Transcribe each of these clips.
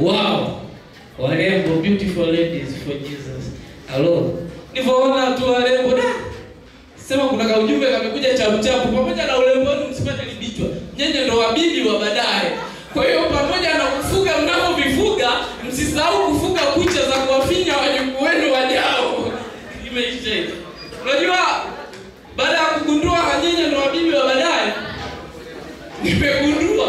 Wow. Warembo, beautiful ladies for Jesus. Hello. Nivoona tu warembo da. Sema kuna kaujumbe kamekuja chapu pamoja na urembo msipate libichwa. Nyenye ndo wabibi wa baadaye. Kwa hiyo pamoja na kufuga mnapovifuga, msisahau kufuga kucha za kuwafinya wajukuu wenu wajao. Imeisha. Unajua baada ya kugundua nyenye ndo wabibi wa baadaye, nimegundua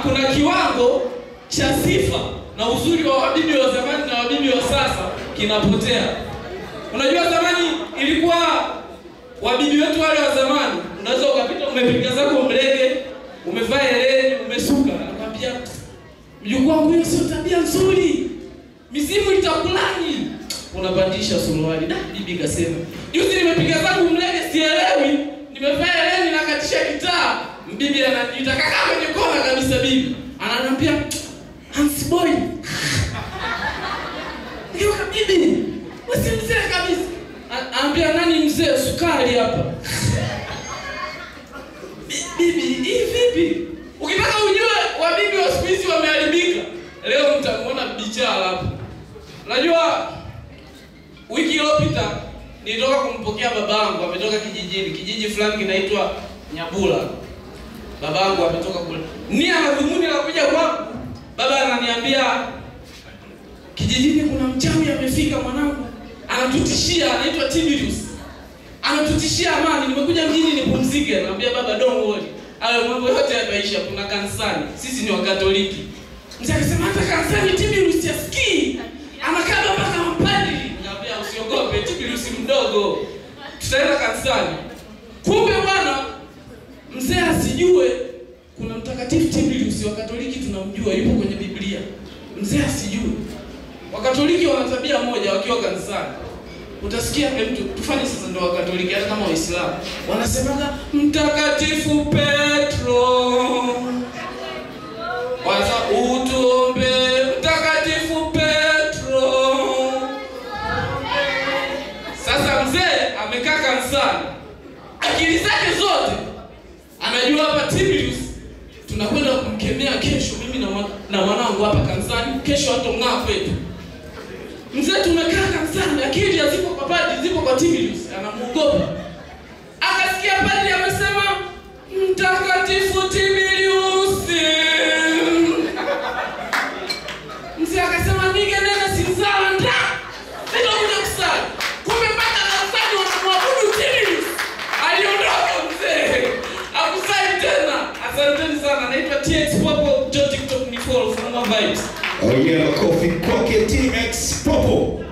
kuna kiwango cha sifa na uzuri wa wabibi wa zamani na wabibi wa sasa kinapotea. Unajua zamani ilikuwa wabibi wetu wale wa zamani, unaweza ukapita umepiga zako mlege, umevaa hereni, umesuka, anakuambia mjukuu wangu hiyo sio tabia nzuri. Mizimu itakulani. Unabadilisha suruali. Da, bibi kasema, "Juzi nimepiga zangu mlege sielewi, nimevaa hereni na katisha gitaa." Bibi ananiita kaka kwenye kona kabisa bibi. Ananiambia, "Hans boy." Ndio bibi. Wewe mzee kabisa. Anambia nani mzee sukari hapa? Bibi, hii vipi? Ukitaka ujue wabibi wa siku hizi wameharibika, leo mtamuona bichala hapa. Unajua wiki iliyopita nilitoka kumpokea babangu, ametoka kijiji fulani kinaitwa Nyabula. Babangu ametoka kule. Nia na dhumuni la kuja kwangu, baba ananiambia kijijini kuna mchawi amefika mwanangu. Anatutishia, anaitwa Tiberius. Anatutishia amani, nimekuja mjini nipumzike. Anambia baba don't worry. Hayo mambo yote yataisha, kuna kanisani. Sisi ni Wakatoliki. Mzee akasema hata kanisani Tiberius yasikii. Anakaa baba kama padri. Anambia usiogope, Tiberius mdogo. Tutaenda kanisani. Kumbe bwana mzee asijue kuna mtakatifu Tiberius wa Katoliki tunamjua yupo kwenye Biblia. Mzee asijue. Wakatoliki wana tabia moja wakiwa kanisani. Utasikia mtu tufanye sasa ndio Wakatoliki hata kama Waislamu. Wanasemaga Mtakatifu Petro. Kwanza utuombe Mtakatifu Petro. Sasa mzee amekaa kanisani. Akili zake zote anajua hapa Tiberius tunakwenda kumkemea kesho mimi na mwanangu hapa kanisani, kesho hatong'aa kwetu. Mzee tumekaa kanisani, akili hazipo kwa padri, zipo kwa Tiberius, anamuogopa. Akasikia padri amesema Mtakatifu Tiberius. Mzee akasema nige nena sinzala nda. Ndio kuna kusali. Kumbe mpaka kanisani wanamwabudu Tiberius. Aliondoka mzee. Akusali tena. Asanteni sana. Naitwa TX Popo, TikTok ni follow for more vibes. Oh yeah, makofi kwake TX Popo.